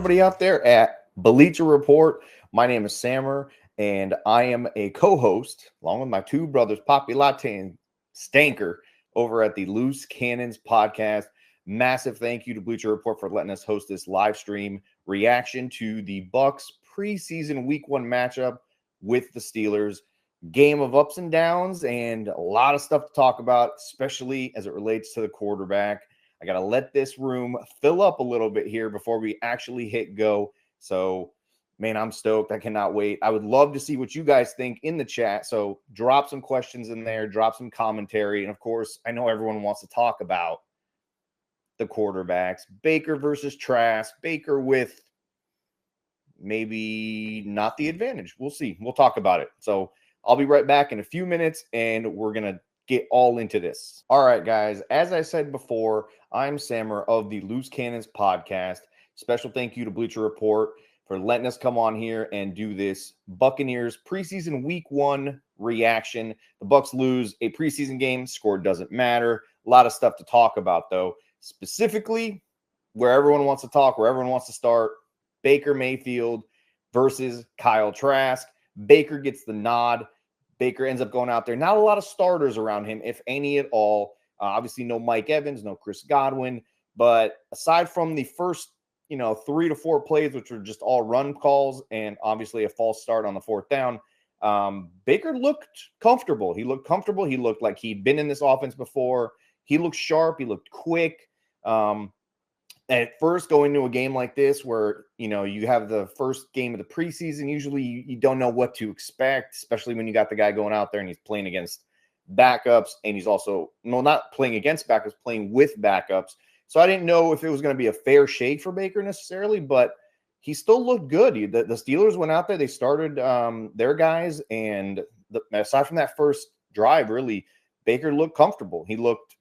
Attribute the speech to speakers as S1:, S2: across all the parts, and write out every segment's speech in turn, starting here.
S1: everybody out there at Bleacher Report. My name is Sammer, and I am a co-host, along with my two brothers, Poppy Latte and Stanker, over at the Loose Cannons podcast. Massive thank you to Bleacher Report for letting us host this live stream reaction to the Bucs preseason week 1 matchup with the Steelers. Game of ups and downs and a lot of stuff to talk about, especially as it relates to the quarterback. I got to let this room fill up a little bit here before we actually hit go. So, man, I'm stoked. I cannot wait. I would love to see what you guys think in the chat. So drop some questions in there, drop some commentary. And, of course, I know everyone wants to talk about the quarterbacks. Baker versus Trask. Baker with maybe not the advantage. We'll see. We'll talk about it. So I'll be right back in a few minutes, and we're going to get all into this. All right, guys. As I said before, I'm Sammer of the Loose Cannons podcast. Special thank you to Bleacher Report for letting us come on here and do this Buccaneers preseason week 1 reaction. The Bucs lose a preseason game. Score doesn't matter. A lot of stuff to talk about, though. Specifically, where everyone wants to talk, where everyone wants to start, Baker Mayfield versus Kyle Trask. Baker gets the nod. Baker ends up going out there. Not a lot of starters around him, if any at all. Obviously, no Mike Evans, no Chris Godwin. But aside from the first, 3 to 4 plays, which were just all run calls, and obviously a false start on the 4th down, Baker looked comfortable. He looked comfortable. He looked like he'd been in this offense before. He looked sharp. He looked quick. At first, going to a game like this where, you have the first game of the preseason, usually you don't know what to expect, especially when you got the guy going out there and he's playing against backups, and he's also, not playing against backups, playing with backups. So I didn't know if it was going to be a fair shake for Baker necessarily, but he still looked good. The Steelers went out there, they started their guys, and aside from that first drive, really, Baker looked comfortable. He looked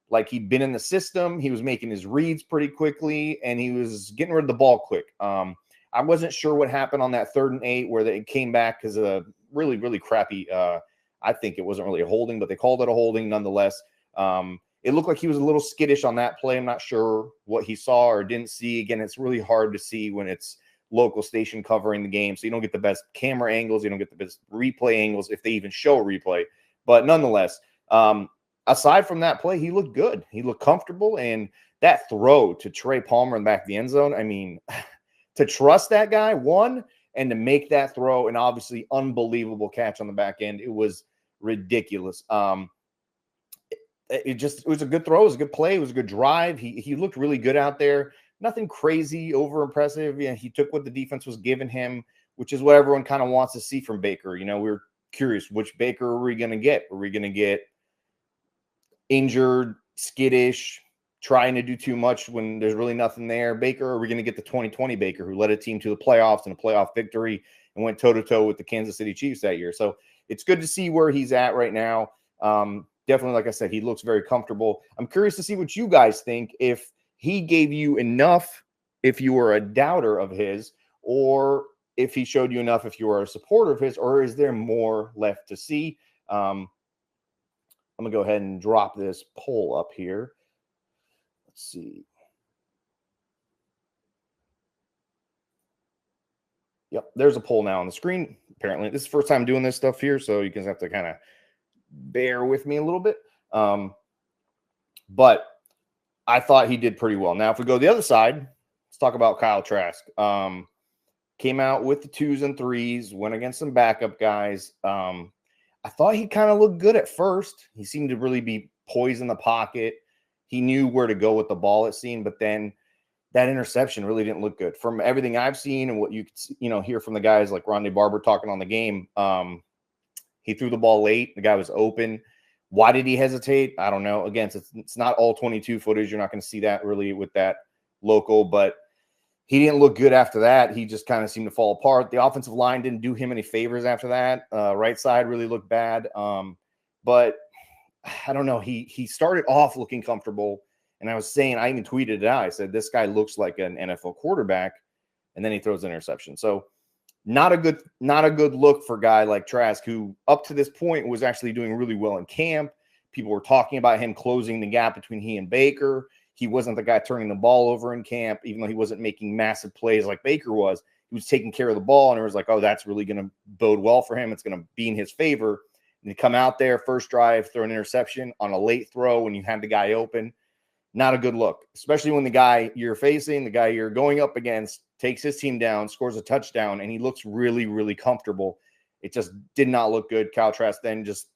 S1: like he'd been in the system. He was making his reads pretty quickly, and he was getting rid of the ball quick. I wasn't sure what happened on that 3rd and 8 where they came back because of a really, really crappy I think it wasn't really a holding, but they called it a holding nonetheless. It looked like he was a little skittish on that play. I'm not sure what he saw or didn't see. Again, it's really hard to see when it's local station covering the game, so you don't get the best camera angles. You don't get the best replay angles if they even show a replay. But nonetheless, aside from that play, he looked good. He looked comfortable. And that throw to Trey Palmer in the back of the end zone, I mean, to trust that guy, one, and to make that throw, and obviously unbelievable catch on the back end, it was ridiculous. It was a good throw. It was a good play. It was a good drive. He looked really good out there. Nothing crazy, over impressive. He took what the defense was giving him, which is what everyone kind of wants to see from Baker. We were curious, which Baker are we going to get? Are we going to get injured, skittish, trying to do too much when there's really nothing there Baker? Or are we going to get the 2020 Baker who led a team to the playoffs and a playoff victory and went toe-to-toe with the Kansas City Chiefs that year? So it's good to see where he's at right now. Definitely, like I said, he looks very comfortable. I'm curious to see what you guys think, if he gave you enough if you were a doubter of his, or if he showed you enough if you were a supporter of his, or is there more left to see? I'm going to go ahead and drop this poll up here. Let's see. Yep, there's a poll now on the screen. Apparently, this is the first time doing this stuff here, so you guys have to kind of bear with me a little bit. But I thought he did pretty well. Now, if we go the other side, let's talk about Kyle Trask. Came out with the 2s and 3s, went against some backup guys. I thought he kind of looked good at first. He seemed to really be poised in the pocket. He knew where to go with the ball, it seemed, but then that interception really didn't look good. From everything I've seen and what you could hear from the guys like Rondé Barber talking on the game, he threw the ball late. The guy was open. Why did he hesitate? I don't know. Again, it's not all 22 footage. You're not going to see that really with that local, but he didn't look good after that. He just kind of seemed to fall apart. The offensive line didn't do him any favors after that. Right side really looked bad. But I don't know. He started off looking comfortable. And I was saying, I even tweeted it out. I said, this guy looks like an NFL quarterback. And then he throws an interception. So not a good look for a guy like Trask, who up to this point was actually doing really well in camp. People were talking about him closing the gap between he and Baker. He wasn't the guy turning the ball over in camp, even though he wasn't making massive plays like Baker was. He was taking care of the ball, and it was like, oh, that's really going to bode well for him. It's going to be in his favor. And to come out there, first drive, throw an interception on a late throw when you had the guy open, not a good look, especially when the guy you're facing, the guy you're going up against, takes his team down, scores a touchdown, and he looks really, really comfortable. It just did not look good. Kyle Trask then just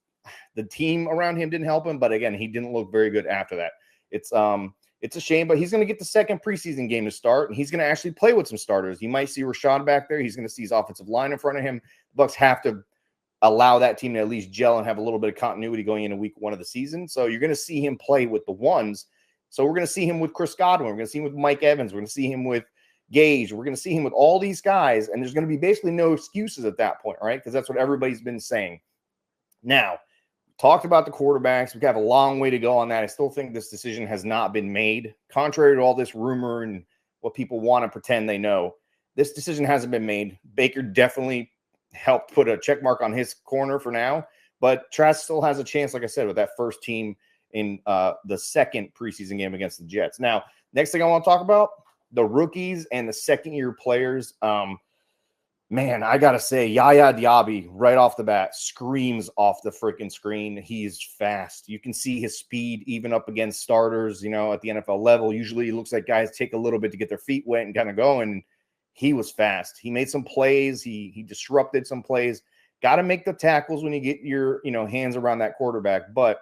S1: the team around him didn't help him, but again, he didn't look very good after that. It's a shame, but he's going to get the second preseason game to start, and he's going to actually play with some starters. You might see Rashad back there. He's going to see his offensive line in front of him. The Bucs have to allow that team to at least gel and have a little bit of continuity going into week 1 of the season. So you're going to see him play with the ones. So we're going to see him with Chris Godwin. We're going to see him with Mike Evans. We're going to see him with Gage. We're going to see him with all these guys, and there's going to be basically no excuses at that point, right? Because that's what everybody's been saying. Now, talked about the quarterbacks. We have a long way to go on that. I still think this decision has not been made. Contrary to all this rumor and what people want to pretend they know, this decision hasn't been made. Baker definitely helped put a check mark on his corner for now, but Trask still has a chance, like I said, with that first team in the second preseason game against the Jets. Now, next thing I want to talk about, the rookies and the second-year players. Man, I got to say, Yaya Diaby, right off the bat, screams off the freaking screen. He's fast. You can see his speed even up against starters, at the NFL level. Usually it looks like guys take a little bit to get their feet wet and kind of go, and he was fast. He made some plays. He disrupted some plays. Got to make the tackles when you get your, hands around that quarterback. But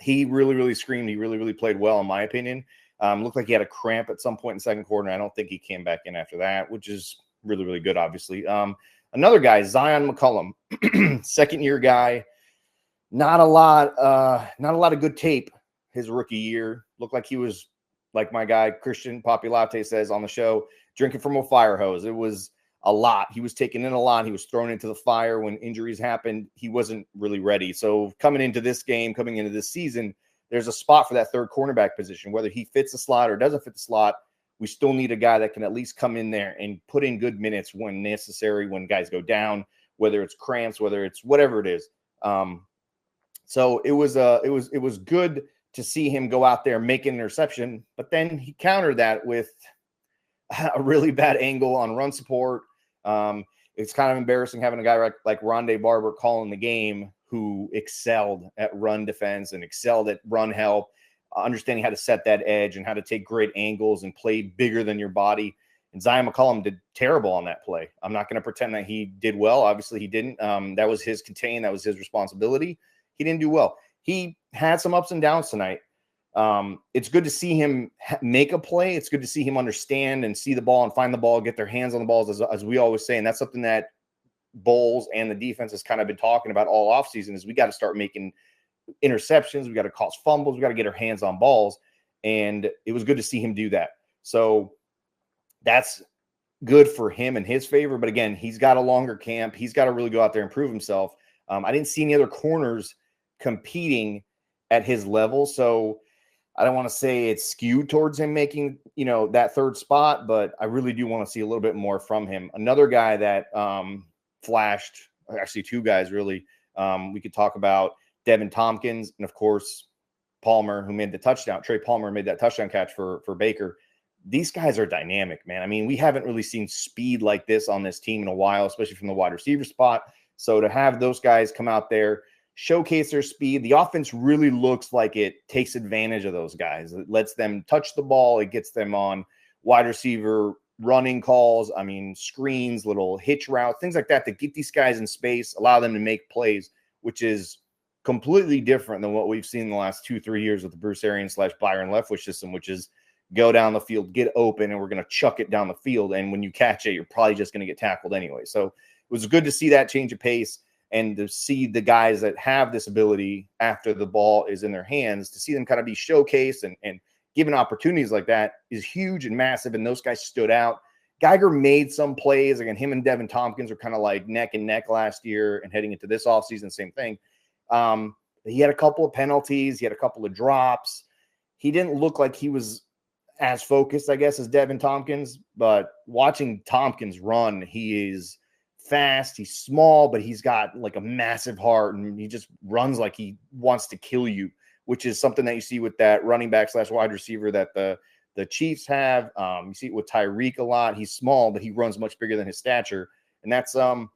S1: he really, really screamed. He really, really played well, in my opinion. Looked like he had a cramp at some point in the second quarter, and I don't think he came back in after that, which is really, really good, obviously. Another guy, Zion McCollum, second-year guy. Not a lot of good tape his rookie year. Looked like he was, like my guy Christian Populate says on the show, drinking from a fire hose. It was a lot. He was taken in a lot. He was thrown into the fire when injuries happened. He wasn't really ready. So coming into this season, there's a spot for that third cornerback position. Whether he fits the slot or doesn't fit the slot, we still need a guy that can at least come in there and put in good minutes when necessary, when guys go down, whether it's cramps, whether it's whatever it is. So it was good to see him go out there, make an interception, but then he countered that with a really bad angle on run support. It's kind of embarrassing having a guy like Rondé Barber calling the game who excelled at run defense and excelled at run help, understanding how to set that edge and how to take great angles and play bigger than your body. And Zion McCollum did terrible on that play. I'm not going to pretend that he did well. Obviously, he didn't. That was his contain. That was his responsibility. He didn't do well. He had some ups and downs tonight. It's good to see him make a play. It's good to see him understand and see the ball and find the ball, get their hands on the balls, as we always say. And that's something that Bowles and the defense has kind of been talking about all offseason is we got to start making interceptions. We got to cause fumbles. We got to get our hands on balls. And it was good to see him do that. So that's good for him and his favor. But again, he's got a longer camp. He's got to really go out there and prove himself. I didn't see any other corners competing at his level. So I don't want to say it's skewed towards him making, that third spot, but I really do want to see a little bit more from him. Another guy that flashed, actually two guys really, we could talk about Devin Tompkins and, of course, Palmer, who made the touchdown. Trey Palmer made that touchdown catch for Baker. These guys are dynamic, man. I mean, we haven't really seen speed like this on this team in a while, especially from the wide receiver spot. So to have those guys come out there, showcase their speed, the offense really looks like it takes advantage of those guys. It lets them touch the ball. It gets them on wide receiver running calls. I mean, screens, little hitch route, things like that get these guys in space, allow them to make plays, which is completely different than what we've seen in the last 2-3 years with the Bruce Arians / Byron Leftwich system, which is go down the field, get open, and we're going to chuck it down the field. And when you catch it, you're probably just going to get tackled anyway. So it was good to see that change of pace and to see the guys that have this ability after the ball is in their hands, to see them kind of be showcased and given opportunities like that is huge and massive. And those guys stood out. Geiger made some plays. Again, him and Devin Tompkins are kind of like neck and neck last year and heading into this offseason, same thing. He had a couple of penalties. He had a couple of drops. He didn't look like he was as focused, I guess, as Devin Tompkins. But watching Tompkins run, he is fast. He's small, but he's got like a massive heart, and he just runs like he wants to kill you, which is something that you see with that running back / wide receiver that the Chiefs have. You see it with Tyreek a lot. He's small, but he runs much bigger than his stature. And that's awesome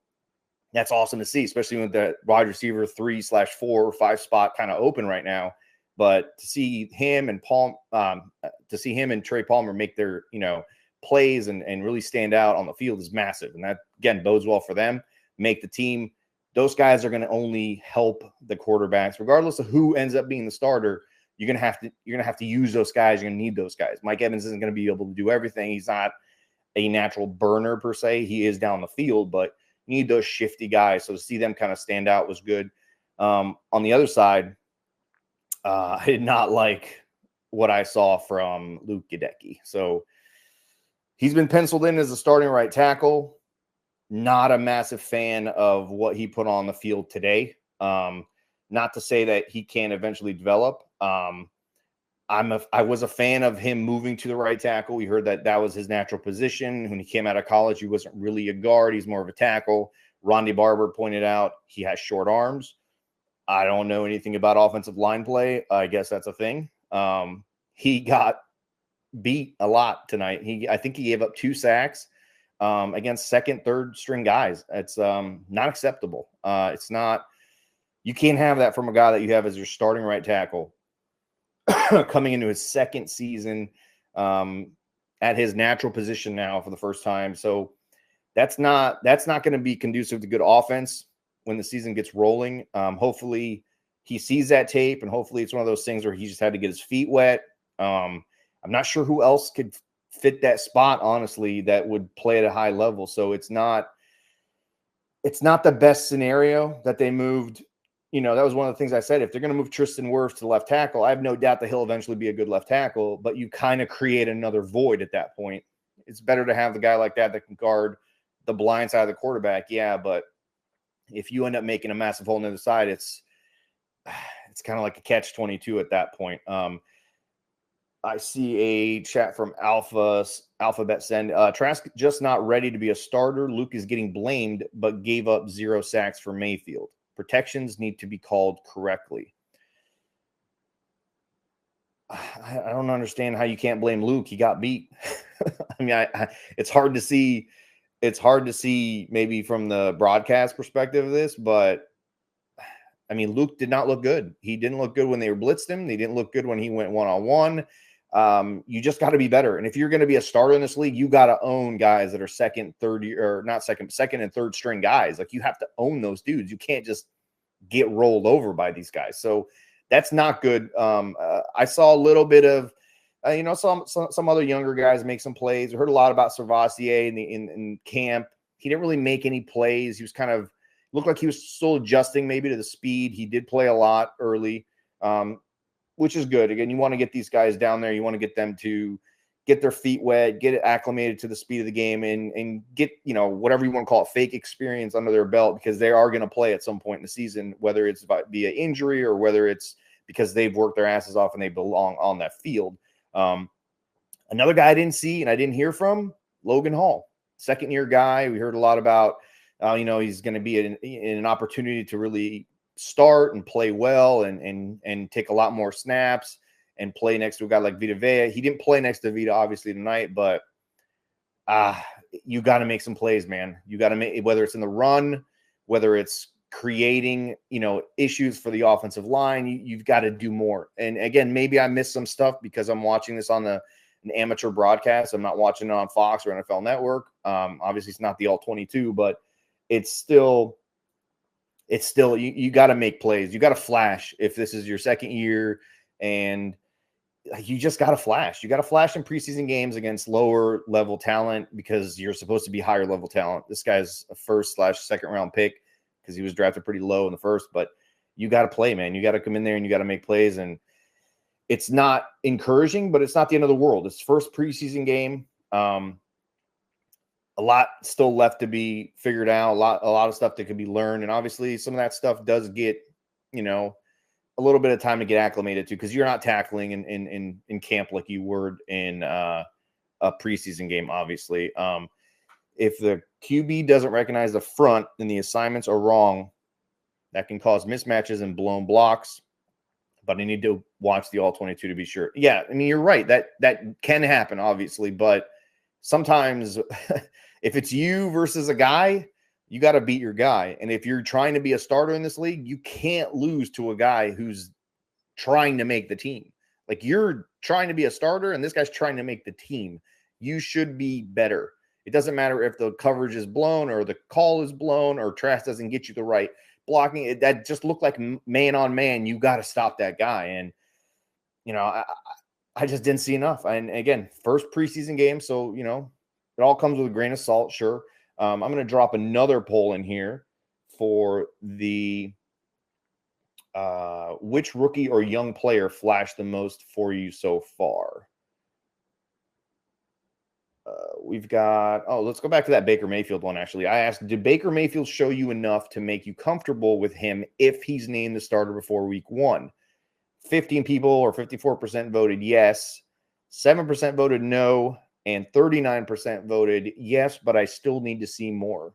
S1: to see, especially with the wide receiver 3 / 4 or 5 spot kind of open right now. But to see him and Trey Palmer make their, plays and really stand out on the field is massive. And that, again, bodes well for them, make the team. Those guys are going to only help the quarterbacks, regardless of who ends up being the starter. You're going to have to use those guys. You're going to need those guys. Mike Evans isn't going to be able to do everything. He's not a natural burner per se. He is down the field, but you need those shifty guys. So to see them kind of stand out was good. On the other side, I did not like what I saw from Luke Gadecki. So he's been penciled in as a starting right tackle. Not a massive fan of what he put on the field today. Not to say that he can't eventually develop. I was a fan of him moving to the right tackle. We heard that was his natural position. When he came out of college, he wasn't really a guard. He's more of a tackle. Ronde Barber pointed out he has short arms. I don't know anything about offensive line play. I guess that's a thing. He got beat a lot tonight. I think he gave up 2 sacks against second, third string guys. It's not acceptable. It's not. You can't have that from a guy that you have as your starting right tackle coming into his second season at his natural position now for the first time. So that's not going to be conducive to good offense when the season gets rolling. Hopefully he sees that tape, and hopefully it's one of those things where he just had to get his feet wet. I'm not sure who else could fit that spot, honestly, that would play at a high level. So it's not the best scenario that they moved. That was one of the things I said. If they're going to move Tristan Wirfs to left tackle, I have no doubt that he'll eventually be a good left tackle, but you kind of create another void at that point. It's better to have the guy like that can guard the blind side of the quarterback. Yeah, but if you end up making a massive hole on the other side, it's kind of like a catch-22 at that point. I see a chat from Alphabet Send. Trask just not ready to be a starter. Luke is getting blamed, but gave up 0 sacks for Mayfield. Protections need to be called correctly. I don't understand how you can't blame Luke. He got beat. I mean, it's hard to see. It's hard to see maybe from the broadcast perspective of this, but I mean, Luke did not look good. He didn't look good when they blitzed him. He didn't look good when he went one-on-one. You just got to be better. And if you're going to be a starter in this league, you got to own guys that are second and third string guys. Like, you have to own those dudes. You can't just get rolled over by these guys. So that's not good. I saw a little bit of, some other younger guys make some plays. I heard a lot about Servassier in camp. He didn't really make any plays. He was kind of looked like he was still adjusting maybe to the speed. He did play a lot early, which is good. Again, you want to get these guys down there. You want to get them to get their feet wet, get acclimated to the speed of the game, and get, whatever you want to call it, fake experience under their belt, because they are going to play at some point in the season, whether it's via injury or whether it's because they've worked their asses off and they belong on that field. Another guy I didn't see and I didn't hear from, Logan Hall, second-year guy. We heard a lot about, he's going to be in an opportunity to really start and play well and take a lot more snaps and play next to a guy like Vita Vea. He didn't play next to Vita, obviously, tonight, but you got to make some plays, man. You got to make, whether it's in the run, whether it's creating, issues for the offensive line, you've got to do more. And again, maybe I missed some stuff because I'm watching this on an amateur broadcast. I'm not watching it on Fox or NFL Network. Obviously, it's not the all 22, but it's still you got to make plays. You got to flash if this is your second year, and you just got to flash. You got to flash in preseason games against lower level talent because you're supposed to be higher level talent. This guy's a first/second round pick because he was drafted pretty low in the first, but you got to play, man. You got to come in there and you got to make plays. And it's not encouraging, but it's not the end of the world. It's first preseason game. A lot still left to be figured out, a lot of stuff that could be learned. And obviously some of that stuff does get, a little bit of time to get acclimated to, because you're not tackling in camp like you were in a preseason game, obviously. If the QB doesn't recognize the front and the assignments are wrong, that can cause mismatches and blown blocks. but I need to watch the all 22 to be sure. Yeah, I mean, you're right. That can happen, obviously, but sometimes if it's you versus a guy, you got to beat your guy. And if you're trying to be a starter in this league, you can't lose to a guy who's trying to make the team. Like, you're trying to be a starter and this guy's trying to make the team. You should be better. It doesn't matter if the coverage is blown or the call is blown or Trask doesn't get you the right blocking. That just looked like man on man. You got to stop that guy. And, you know, I just didn't see enough. And again, first preseason game. So, you know, it all comes with a grain of salt. Sure. I'm going to drop another poll in here for the which rookie or young player flashed the most for you so far. We've got, let's go back to that Baker Mayfield one, actually. I asked, did Baker Mayfield show you enough to make you comfortable with him if he's named the starter before week 1? 15 people, or 54%, voted yes. 7% voted no. And 39% voted yes, but I still need to see more.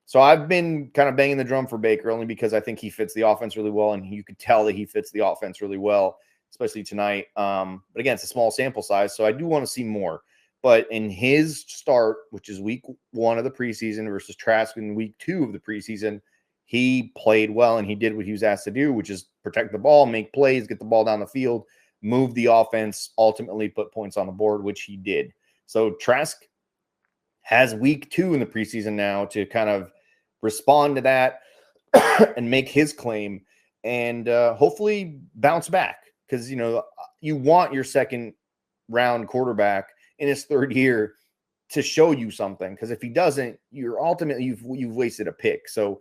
S1: So I've been kind of banging the drum for Baker only because I think he fits the offense really well, and you could tell that he fits the offense really well, especially tonight. But again, it's a small sample size, so I do want to see more. But in his start, which is week 1 of the preseason versus Trask in week 2 of the preseason, he played well and he did what he was asked to do, which is protect the ball, make plays, get the ball down the field, move the offense, ultimately put points on the board, which he did. So Trask has week 2 in the preseason now to kind of respond to that and make his claim and hopefully bounce back, because, you know, you want your second round quarterback in his 3rd year to show you something, because if he doesn't, you're ultimately you've wasted a pick. So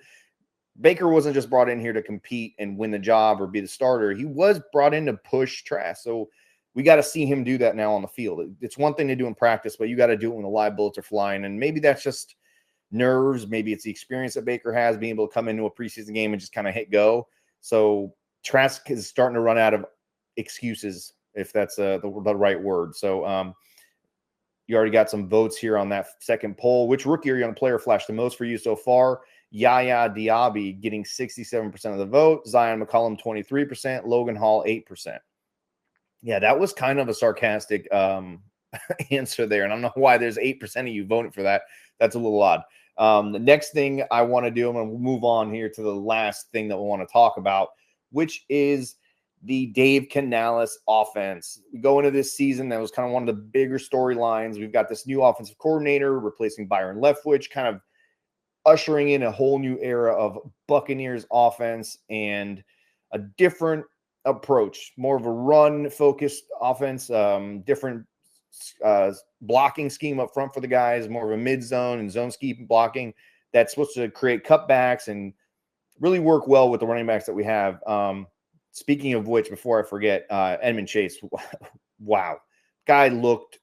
S1: Baker wasn't just brought in here to compete and win the job or be the starter. He was brought in to push Trask. So we got to see him do that now on the field. It's one thing to do in practice, but you got to do it when the live bullets are flying. And maybe that's just nerves. Maybe it's the experience that Baker has, being able to come into a preseason game and just kind of hit go. So Trask is starting to run out of excuses, if that's the right word. So you already got some votes here on that second poll. Which rookie or young player flashed the most for you so far? Yaya Diaby getting 67% of the vote. Zion McCollum, 23%. Logan Hall, 8%. Yeah, that was kind of a sarcastic answer there. And I don't know why there's 8% of you voting for that. That's a little odd. The next thing I want to do, I'm going to move on here to the last thing that we want to talk about, which is the Dave Canales offense. We go into this season, that was kind of one of the bigger storylines. We've got this new offensive coordinator replacing Byron Leftwich, kind of ushering in a whole new era of Buccaneers offense and a different approach, more of a run-focused offense, different blocking scheme up front for the guys, more of a mid-zone and zone scheme blocking that's supposed to create cutbacks and really work well with the running backs that we have. Speaking of which, before I forget, Edmund Chase, wow. Guy looked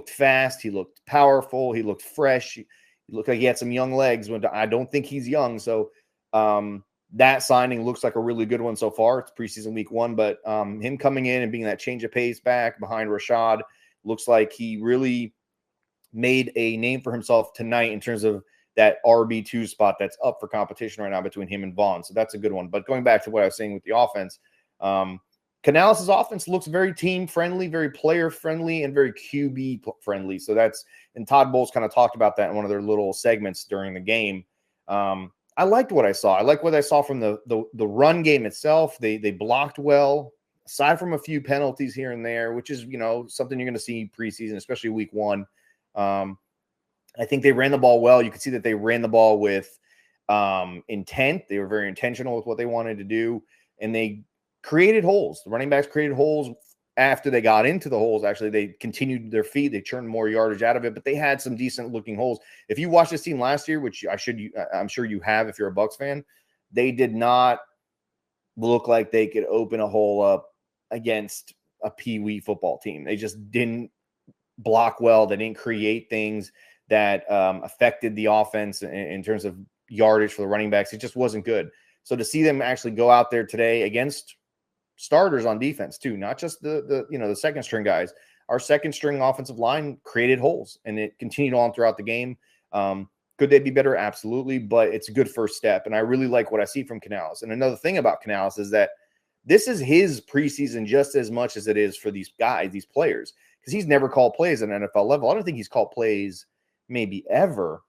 S1: fast. He looked powerful. He looked fresh. He looked like he had some young legs. I don't think he's young. So that signing looks like a really good one so far. It's preseason week 1, but him coming in and being that change of pace back behind Rashad looks like he really made a name for himself tonight in terms of that RB2 spot that's up for competition right now between him and Vaughn. So that's a good one. But going back to what I was saying with the offense, Canales' offense looks very team-friendly, very player-friendly, and very QB-friendly. So that's – and Todd Bowles kind of talked about that in one of their little segments during the game. I liked what I saw. I like what I saw from the run game itself. They blocked well, aside from a few penalties here and there, which is, you know, something you're going to see preseason, especially week 1. I think they ran the ball well. You could see that they ran the ball with intent. They were very intentional with what they wanted to do, and they created holes. The running backs created holes after they got into the holes. Actually, they continued their feed. They churned more yardage out of it, but they had some decent looking holes. If you watched this team last year, which I'm sure you have if you're a Bucs fan, they did not look like they could open a hole up against a Pee-wee football team. They just didn't block well. They didn't create things that affected the offense in terms of yardage for the running backs. It just wasn't good. So to see them actually go out there today against starters on defense too, not just the second string guys. Our second string offensive line created holes, and it continued on throughout the game. Could they be better? Absolutely, but it's a good first step, and I really like what I see from Canales. And another thing about Canales is that this is his preseason just as much as it is for these guys, these players, because he's never called plays at an NFL level. I don't think he's called plays maybe ever,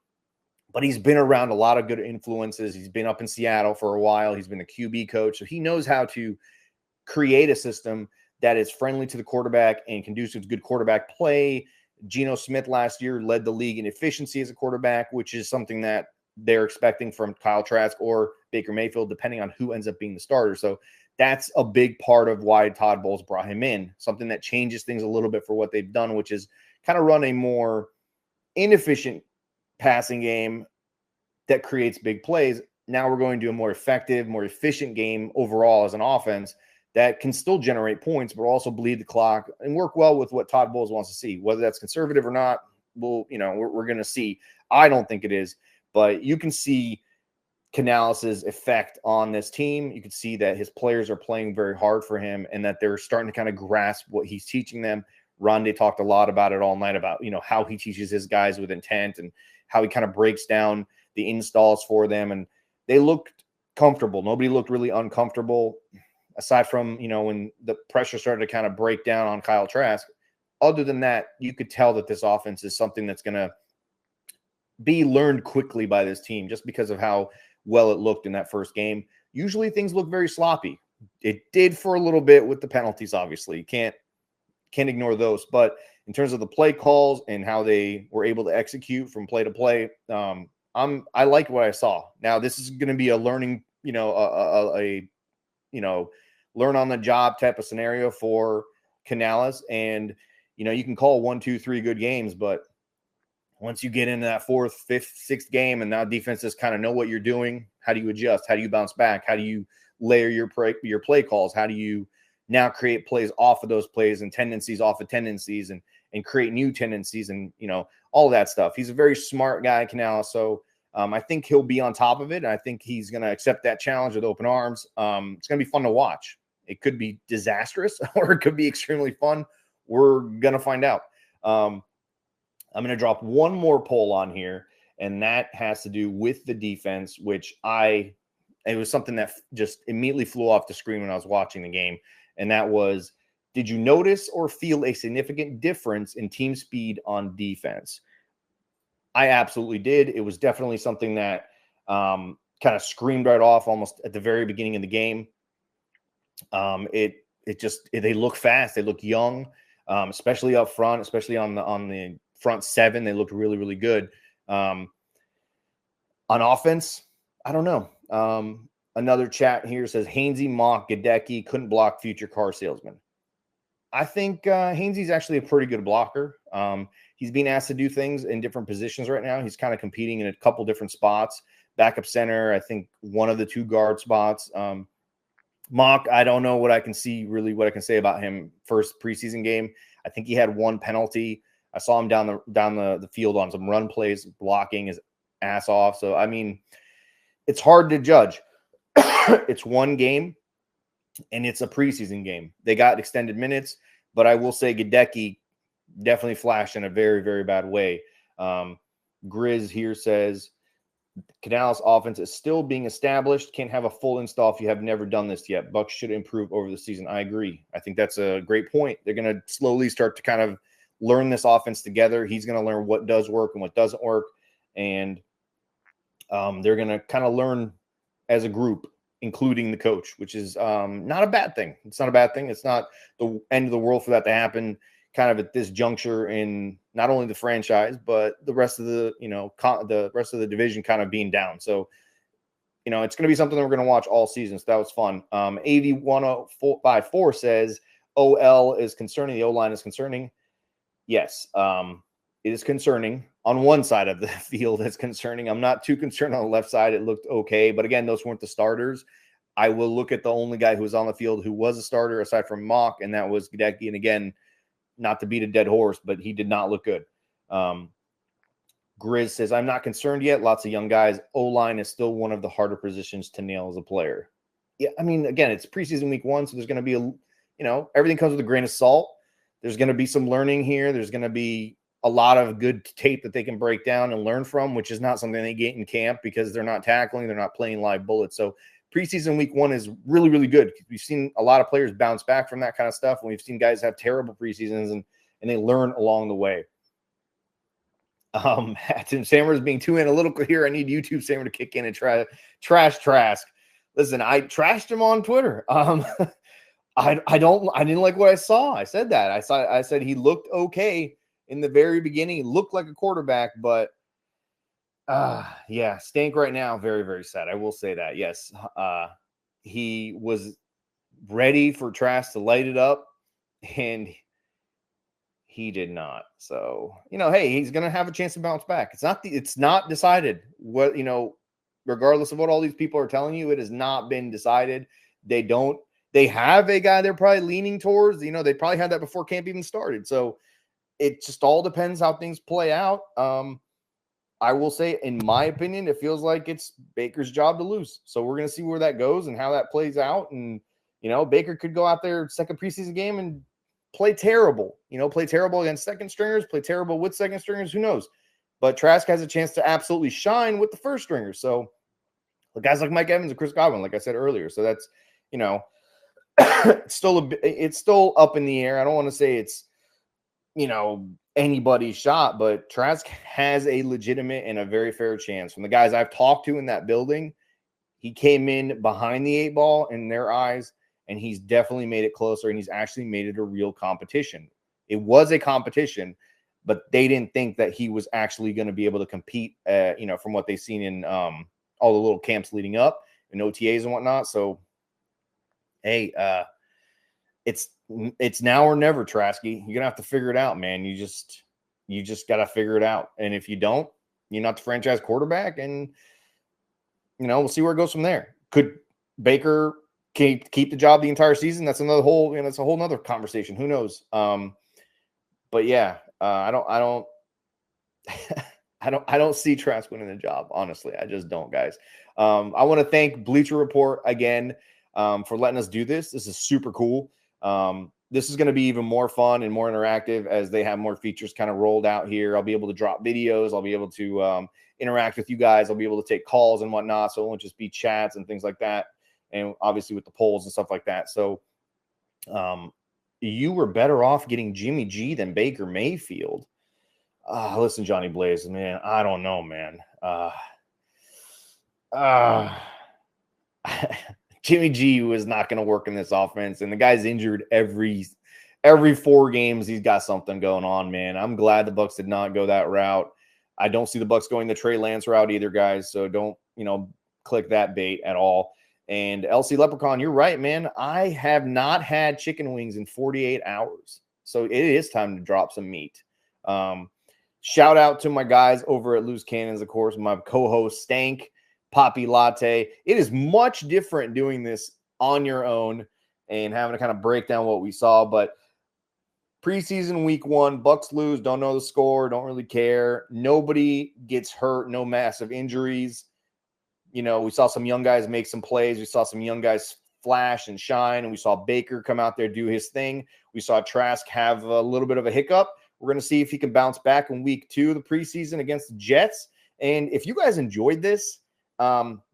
S1: but he's been around a lot of good influences. He's been up in Seattle for a while. He's been a QB coach, so he knows how to create a system that is friendly to the quarterback and conducive to good quarterback play. Geno Smith last year led the league in efficiency as a quarterback, which is something that they're expecting from Kyle Trask or Baker Mayfield, depending on who ends up being the starter. So that's a big part of why Todd Bowles brought him in, something that changes things a little bit for what they've done, which is kind of run a more inefficient passing game that creates big plays. Now we're going to a more effective, more efficient game overall as an offense that can still generate points, but also bleed the clock and work well with what Todd Bowles wants to see. Whether that's conservative or not, we're going to see. I don't think it is, but you can see Canales' effect on this team. You can see that his players are playing very hard for him and that they're starting to kind of grasp what he's teaching them. Ronde talked a lot about it all night about, how he teaches his guys with intent and how he kind of breaks down the installs for them. And they looked comfortable. Nobody looked really uncomfortable aside from, when the pressure started to kind of break down on Kyle Trask. Other than that, you could tell that this offense is something that's going to be learned quickly by this team just because of how well it looked in that first game. Usually things look very sloppy. It did for a little bit with the penalties, obviously. You can't ignore those. But in terms of the play calls and how they were able to execute from play to play, I like what I saw. Now, this is going to be a learning, learn on the job type of scenario for Canales. And, you can call 1, 2, 3 good games, but once you get into that 4th, 5th, 6th game and now defenses kind of know what you're doing, how do you adjust? How do you bounce back? How do you layer your play calls? How do you now create plays off of those plays and tendencies off of tendencies and create new tendencies and, all of that stuff. He's a very smart guy, Canales. So I think he'll be on top of it. And I think he's going to accept that challenge with open arms. It's going to be fun to watch. It could be disastrous or it could be extremely fun. We're going to find out. I'm going to drop one more poll on here, and that has to do with the defense, which it was something that just immediately flew off the screen when I was watching the game. And that was, did you notice or feel a significant difference in team speed on defense? I absolutely did. It was definitely something that kind of screamed right off almost at the very beginning of the game. They look fast. They look young, especially up front, especially on the front 7. They looked really, really good. On offense, I don't know. Another chat here says, Hainsey, Mock, Gadecki couldn't block future car salesman. I think Hainsey's actually a pretty good blocker. He's being asked to do things in different positions right now. He's kind of competing in a couple different spots. Backup center, I think one of the 2 guard spots. Mock, I don't know what I can say about him first preseason game. I think he had 1 penalty. I saw him down the field on some run plays, blocking his ass off. So, I mean, it's hard to judge. It's 1 game, and it's a preseason game. They got extended minutes, but I will say Gadecki definitely flashed in a very, very bad way. Grizz here says, Canales' offense is still being established. Can't have a full install if you have never done this yet. Bucs should improve over the season. I agree. I think that's a great point. They're going to slowly start to kind of learn this offense together. He's going to learn what does work and what doesn't work. And they're going to kind of learn as a group, including the coach, which is not a bad thing. It's not a bad thing. It's not the end of the world for that to happen kind of at this juncture in not only the franchise, but the rest of the, the rest of the division kind of being down. So, it's going to be something that we're going to watch all season. So that was fun. AV1054 says OL is concerning. The O-line is concerning. Yes, it is concerning. On one side of the field, it's concerning. I'm not too concerned on the left side. It looked okay. But again, those weren't the starters. I will look at the only guy who was on the field who was a starter aside from Mock, and that was Gadecki. And again, not to beat a dead horse, but he did not look good. Grizz says, I'm not concerned yet. Lots of young guys. O-line is still one of the harder positions to nail as a player. Yeah, I mean, again, it's preseason week 1, so there's going to be everything comes with a grain of salt. There's going to be some learning here. There's going to be a lot of good tape that they can break down and learn from, which is not something they get in camp because they're not tackling. They're not playing live bullets. So preseason week 1 is really, really good. We've seen a lot of players bounce back from that kind of stuff, and we've seen guys have terrible preseasons, and they learn along the way. Tim Sammer is being too analytical here. I need YouTube Sammer to kick in and try trash Trask. Listen, I trashed him on Twitter. I didn't like what I saw. I said that. I said he looked okay in the very beginning. He looked like a quarterback, but yeah, stank right now. Very, very sad. I will say that. Yes. He was ready for Trask to light it up, and he did not. So, hey, he's going to have a chance to bounce back. It's not decided what, regardless of what all these people are telling you, it has not been decided. They have a guy they're probably leaning towards, they probably had that before camp even started. So it just all depends how things play out. I will say, in my opinion, it feels like it's Baker's job to lose. So we're going to see where that goes and how that plays out. And, Baker could go out there second preseason game and play terrible, play terrible against second stringers, play terrible with second stringers. Who knows? But Trask has a chance to absolutely shine with the first stringers. So the guys like Mike Evans and Chris Godwin, like I said earlier. So that's, it's still up in the air. I don't want to say it's, anybody's shot, but Trask has a legitimate and a very fair chance. From the guys I've talked to in that building, he came in behind the 8 ball in their eyes, and he's definitely made it closer, and he's actually made it a real competition. It was a competition, but they didn't think that he was actually going to be able to compete, from what they've seen in all the little camps leading up and OTAs and whatnot. So, hey, it's now or never, Trasky. You're going to have to figure it out, man. You just got to figure it out. And if you don't, you're not the franchise quarterback, and, we'll see where it goes from there. Could Baker keep the job the entire season? That's another whole, that's a whole nother conversation. Who knows? But yeah, I don't see Trask winning the job. Honestly, I just don't, guys. I want to thank Bleacher Report again for letting us do this. This is super cool. This is going to be even more fun and more interactive as they have more features kind of rolled out here. I'll be able to drop videos. I'll be able to interact with you guys. I'll be able to take calls and whatnot. So it won't just be chats and things like that. And obviously with the polls and stuff like that. So you were better off getting Jimmy G than Baker Mayfield. Listen, Johnny Blaze, man, I don't know, man. Jimmy G was not going to work in this offense, and the guy's injured every 4 games. He's got something going on, man. I'm glad the Bucs did not go that route. I don't see the Bucs going the Trey Lance route either, guys. So don't, click that bait at all. And LC Leprechaun, you're right, man. I have not had chicken wings in 48 hours. So it is time to drop some meat. Shout out to my guys over at Loose Cannons, of course, my co-host Stank, Poppy Latte. It is much different doing this on your own and having to kind of break down what we saw. But preseason week 1, Bucs lose, don't know the score, don't really care. Nobody gets hurt, no massive injuries. We saw some young guys make some plays. We saw some young guys flash and shine, and we saw Baker come out there, do his thing. We saw Trask have a little bit of a hiccup. We're going to see if he can bounce back in week 2 of the preseason against the Jets. And if you guys enjoyed this,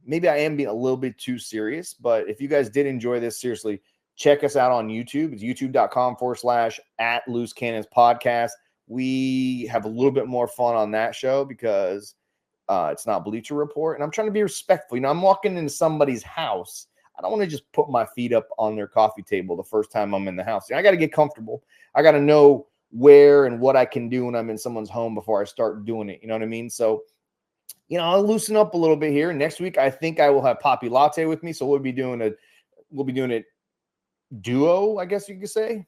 S1: maybe I am being a little bit too serious, but if you guys did enjoy this, seriously, check us out on YouTube. It's youtube.com/@loosecannonspodcast. We have a little bit more fun on that show because it's not Bleacher Report, and I'm trying to be respectful. I'm walking into somebody's house. I don't want to just put my feet up on their coffee table the first time I'm in the house. I got to get comfortable. I got to know where and what I can do when I'm in someone's home before I start doing it. You know what I mean? So, I'll loosen up a little bit here. Next week, I think I will have Poppy Latte with me. So we'll be doing it duo, I guess you could say,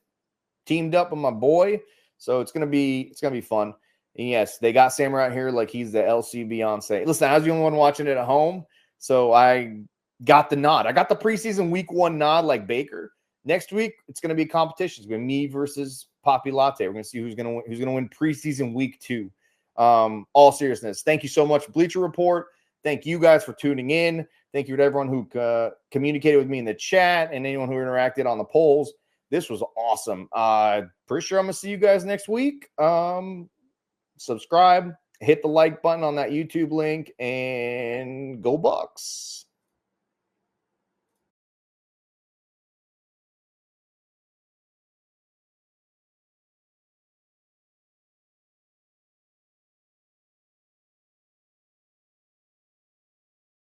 S1: teamed up with my boy. So it's gonna be fun. And yes, they got Sam out here like he's the LC Beyonce. Listen, I was the only one watching it at home, so I got the nod. I got the preseason week 1 nod like Baker. Next week, it's gonna be competition. It's gonna be me versus Poppy Latte. We're gonna see who's gonna win preseason week 2. All seriousness, thank you so much, Bleacher Report. Thank you guys for tuning in. Thank you to everyone who communicated with me in the chat and anyone who interacted on the polls. This was awesome. Pretty sure I'm going to see you guys next week. Subscribe, hit the like button on that YouTube link, and go Bucs.